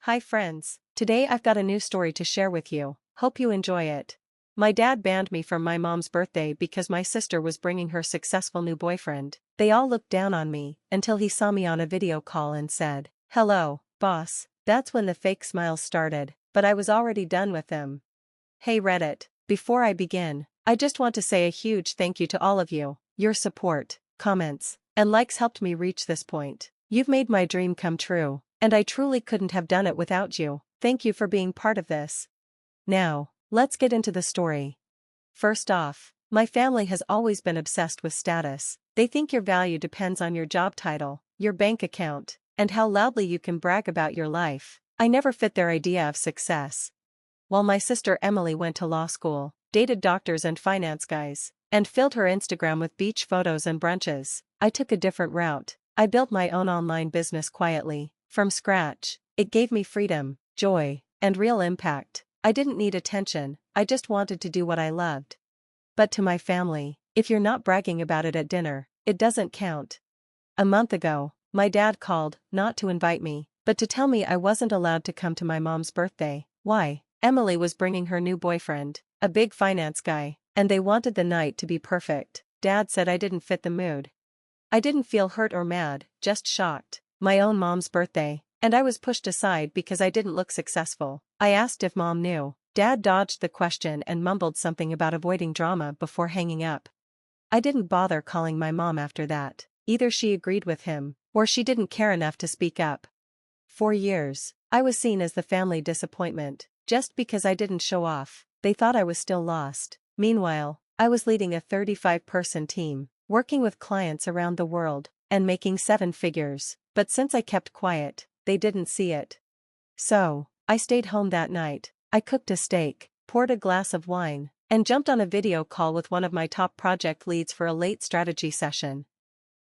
Hi friends, today I've got a new story to share with you, hope you enjoy it. My dad banned me from my mom's birthday because my sister was bringing her successful new boyfriend. They all looked down on me, until he saw me on a video call and said, "Hello, boss." That's when the fake smiles started, but I was already done with them. Hey Reddit, before I begin, I just want to say a huge thank you to all of you. Your support, comments, and likes helped me reach this point. You've made my dream come true, and I truly couldn't have done it without you. Thank you for being part of this. Now, let's get into the story. First off, my family has always been obsessed with status. They think your value depends on your job title, your bank account, and how loudly you can brag about your life. I never fit their idea of success. While my sister Emily went to law school, dated doctors and finance guys, and filled her Instagram with beach photos and brunches, I took a different route. I built my own online business quietly, from scratch. It gave me freedom, joy, and real impact. I didn't need attention, I just wanted to do what I loved. But to my family, if you're not bragging about it at dinner, it doesn't count. A month ago, my dad called, not to invite me, but to tell me I wasn't allowed to come to my mom's birthday. Why? Emily was bringing her new boyfriend, a big finance guy, and they wanted the night to be perfect. Dad said I didn't fit the mood. I didn't feel hurt or mad, just shocked. My own mom's birthday, and I was pushed aside because I didn't look successful. I asked if mom knew. Dad dodged the question and mumbled something about avoiding drama before hanging up. I didn't bother calling my mom after that. Either she agreed with him, or she didn't care enough to speak up. For years, I was seen as the family disappointment. Just because I didn't show off, they thought I was still lost. Meanwhile, I was leading a 35-person team, working with clients around the world, and making 7 figures, but since I kept quiet, they didn't see it. So, I stayed home that night. I cooked a steak, poured a glass of wine, and jumped on a video call with one of my top project leads for a late strategy session.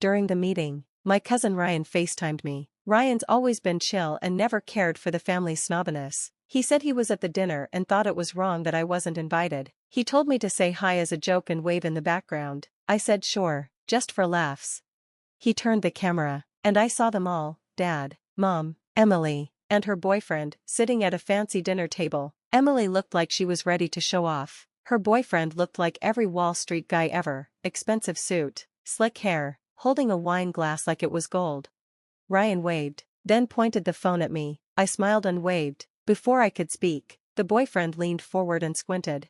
During the meeting, my cousin Ryan FaceTimed me. Ryan's always been chill and never cared for the family's snobbiness. He said he was at the dinner and thought it was wrong that I wasn't invited. He told me to say hi as a joke and wave in the background. I said sure, just for laughs. He turned the camera, and I saw them all, Dad, Mom, Emily, and her boyfriend, sitting at a fancy dinner table. Emily looked like she was ready to show off. Her boyfriend looked like every Wall Street guy ever, expensive suit, slick hair, holding a wine glass like it was gold. Ryan waved, then pointed the phone at me. I smiled and waved. Before I could speak, the boyfriend leaned forward and squinted.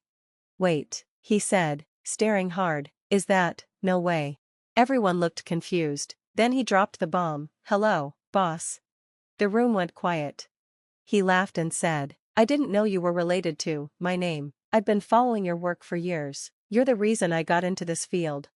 "Wait," he said, staring hard, "is that, no way." Everyone looked confused. Then he dropped the bomb, "Hello, boss." The room went quiet. He laughed and said, "I didn't know you were related to my name. I've been following your work for years. You're the reason I got into this field."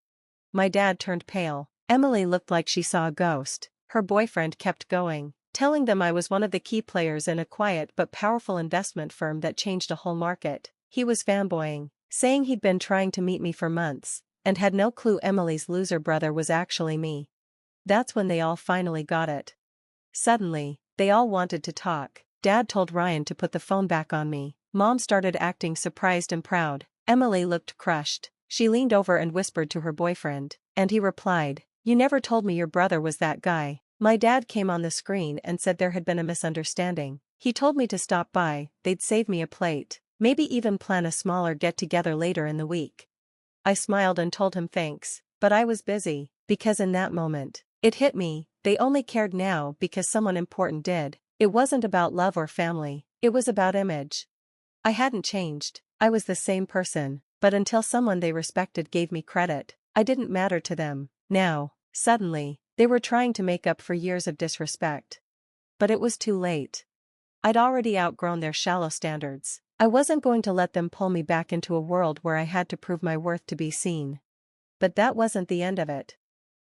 My dad turned pale. Emily looked like she saw a ghost. Her boyfriend kept going, telling them I was one of the key players in a quiet but powerful investment firm that changed a whole market. He was fanboying, saying he'd been trying to meet me for months, and had no clue Emily's loser brother was actually me. That's when they all finally got it. Suddenly, they all wanted to talk. Dad told Ryan to put the phone back on me. Mom started acting surprised and proud. Emily looked crushed. She leaned over and whispered to her boyfriend, and he replied, "You never told me your brother was that guy." My dad came on the screen and said there had been a misunderstanding. He told me to stop by, they'd save me a plate, maybe even plan a smaller get-together later in the week. I smiled and told him thanks, but I was busy, because in that moment, it hit me, they only cared now because someone important did. It wasn't about love or family, it was about image. I hadn't changed, I was the same person, but until someone they respected gave me credit, I didn't matter to them. Now, suddenly, they were trying to make up for years of disrespect. But it was too late. I'd already outgrown their shallow standards. I wasn't going to let them pull me back into a world where I had to prove my worth to be seen. But that wasn't the end of it.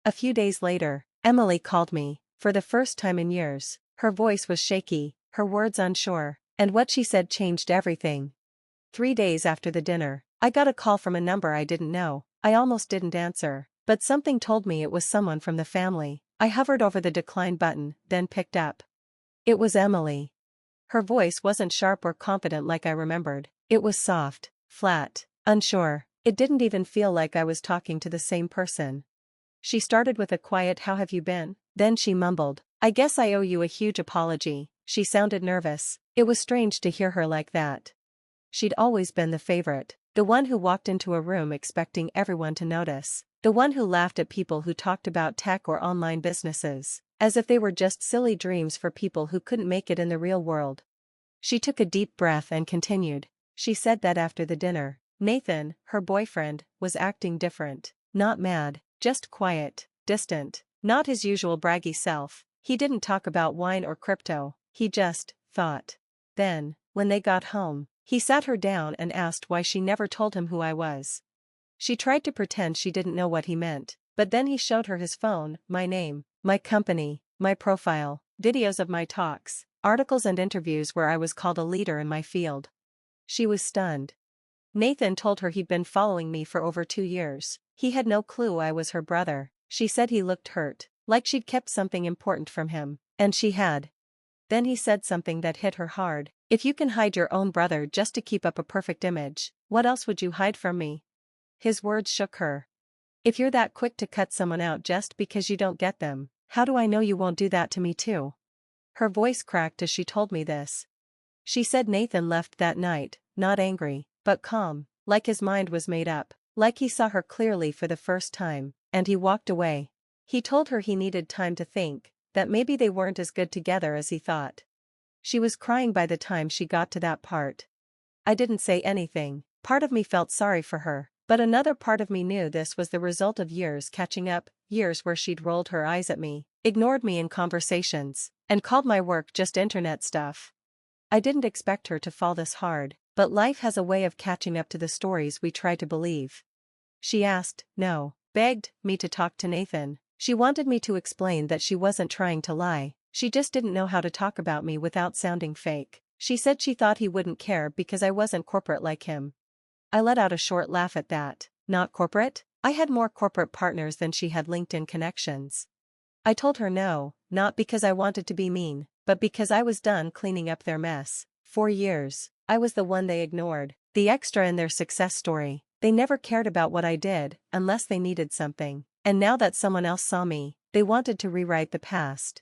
A few days later, Emily called me, for the first time in years. Her voice was shaky, her words unsure, and what she said changed everything. 3 days after the dinner, I got a call from a number I didn't know. I almost didn't answer, but something told me it was someone from the family. I hovered over the decline button, then picked up. It was Emily. Her voice wasn't sharp or confident like I remembered. It was soft, flat, unsure. It didn't even feel like I was talking to the same person. She started with a quiet "How have you been?" Then she mumbled, "I guess I owe you a huge apology." She sounded nervous. It was strange to hear her like that. She'd always been the favorite, the one who walked into a room expecting everyone to notice, the one who laughed at people who talked about tech or online businesses, as if they were just silly dreams for people who couldn't make it in the real world. She took a deep breath and continued. She said that after the dinner, Nathan, her boyfriend, was acting different, not mad, just quiet, distant, not his usual braggy self. He didn't talk about wine or crypto, he just thought. Then, when they got home, he sat her down and asked why she never told him who I was. She tried to pretend she didn't know what he meant, but then he showed her his phone, my name, my company, my profile, videos of my talks, articles and interviews where I was called a leader in my field. She was stunned. Nathan told her he'd been following me for over 2 years. He had no clue I was her brother. She said he looked hurt, like she'd kept something important from him, and she had. Then he said something that hit her hard. If you can hide your own brother just to keep up a perfect image, what else would you hide from me? His words shook her. If you're that quick to cut someone out just because you don't get them, how do I know you won't do that to me too? Her voice cracked as she told me this. She said Nathan left that night, not angry, but calm, like his mind was made up, like he saw her clearly for the first time, and he walked away. He told her he needed time to think, that maybe they weren't as good together as he thought. She was crying by the time she got to that part. I didn't say anything. Part of me felt sorry for her, but another part of me knew this was the result of years catching up, years where she'd rolled her eyes at me, ignored me in conversations, and called my work just internet stuff. I didn't expect her to fall this hard, but life has a way of catching up to the stories we try to believe. She asked, no, begged, me to talk to Nathan. She wanted me to explain that she wasn't trying to lie, she just didn't know how to talk about me without sounding fake. She said she thought he wouldn't care because I wasn't corporate like him. I let out a short laugh at that. Not corporate? I had more corporate partners than she had LinkedIn connections. I told her no, not because I wanted to be mean, but because I was done cleaning up their mess. 4 years, I was the one they ignored, the extra in their success story. They never cared about what I did, unless they needed something, and now that someone else saw me, they wanted to rewrite the past.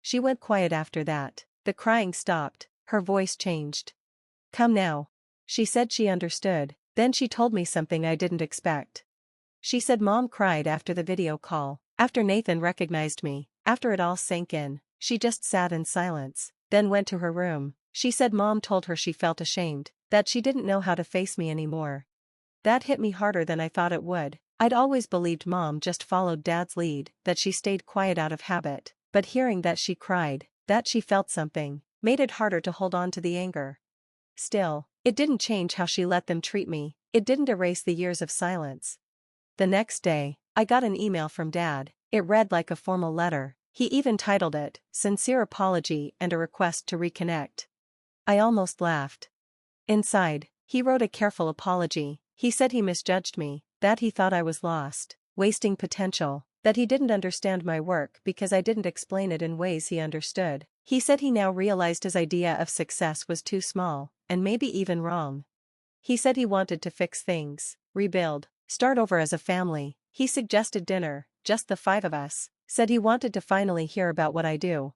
She went quiet after that. The crying stopped, her voice changed. Come now. She said she understood, then she told me something I didn't expect. She said Mom cried after the video call, after Nathan recognized me, after it all sank in. She just sat in silence, then went to her room. She said Mom told her she felt ashamed, that she didn't know how to face me anymore. That hit me harder than I thought it would. I'd always believed Mom just followed Dad's lead, that she stayed quiet out of habit, but hearing that she cried, that she felt something, made it harder to hold on to the anger. Still, it didn't change how she let them treat me, it didn't erase the years of silence. The next day, I got an email from Dad. It read like a formal letter. He even titled it, Sincere Apology and a Request to Reconnect. I almost laughed. Inside, he wrote a careful apology. He said he misjudged me, that he thought I was lost, wasting potential, that he didn't understand my work because I didn't explain it in ways he understood. He said he now realized his idea of success was too small, and maybe even wrong. He said he wanted to fix things, rebuild, start over as a family. He suggested dinner, just the 5 of us, said he wanted to finally hear about what I do.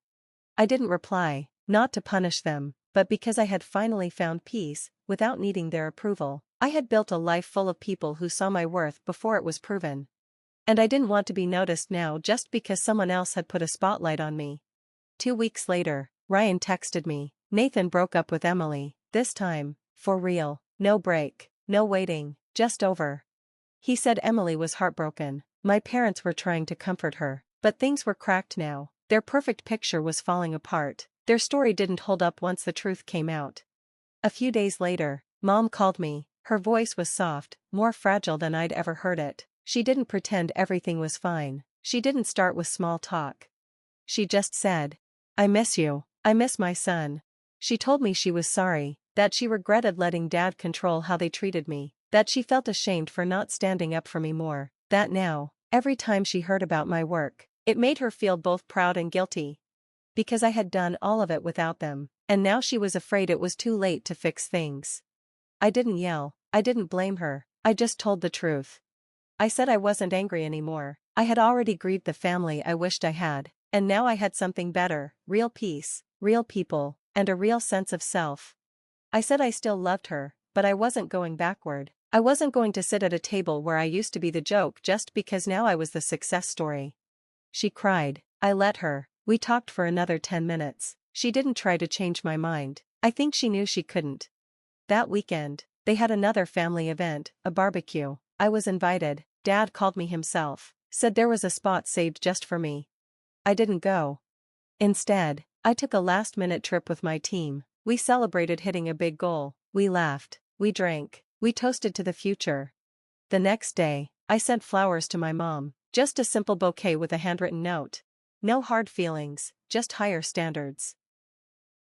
I didn't reply, not to punish them, but because I had finally found peace, without needing their approval. I had built a life full of people who saw my worth before it was proven. And I didn't want to be noticed now just because someone else had put a spotlight on me. 2 weeks later, Ryan texted me. Nathan broke up with Emily, this time, for real, no break, no waiting, just over. He said Emily was heartbroken. My parents were trying to comfort her, but things were cracked now. Their perfect picture was falling apart. Their story didn't hold up once the truth came out. A few days later, Mom called me. Her voice was soft, more fragile than I'd ever heard it. She didn't pretend everything was fine. She didn't start with small talk. She just said, I miss you. I miss my son. She told me she was sorry, that she regretted letting Dad control how they treated me, that she felt ashamed for not standing up for me more, that now, every time she heard about my work, it made her feel both proud and guilty. Because I had done all of it without them, and now she was afraid it was too late to fix things. I didn't yell, I didn't blame her, I just told the truth. I said I wasn't angry anymore. I had already grieved the family I wished I had, and now I had something better, real peace. real people, and a real sense of self. I said I still loved her, but I wasn't going backward. I wasn't going to sit at a table where I used to be the joke just because now I was the success story. She cried. I let her. We talked for another 10 minutes. She didn't try to change my mind. I think she knew she couldn't. That weekend, they had another family event, a barbecue. I was invited. Dad called me himself, said there was a spot saved just for me. I didn't go. Instead, I took a last-minute trip with my team. We celebrated hitting a big goal. We laughed. We drank. We toasted to the future. The next day, I sent flowers to my mom, just a simple bouquet with a handwritten note. No hard feelings, just higher standards.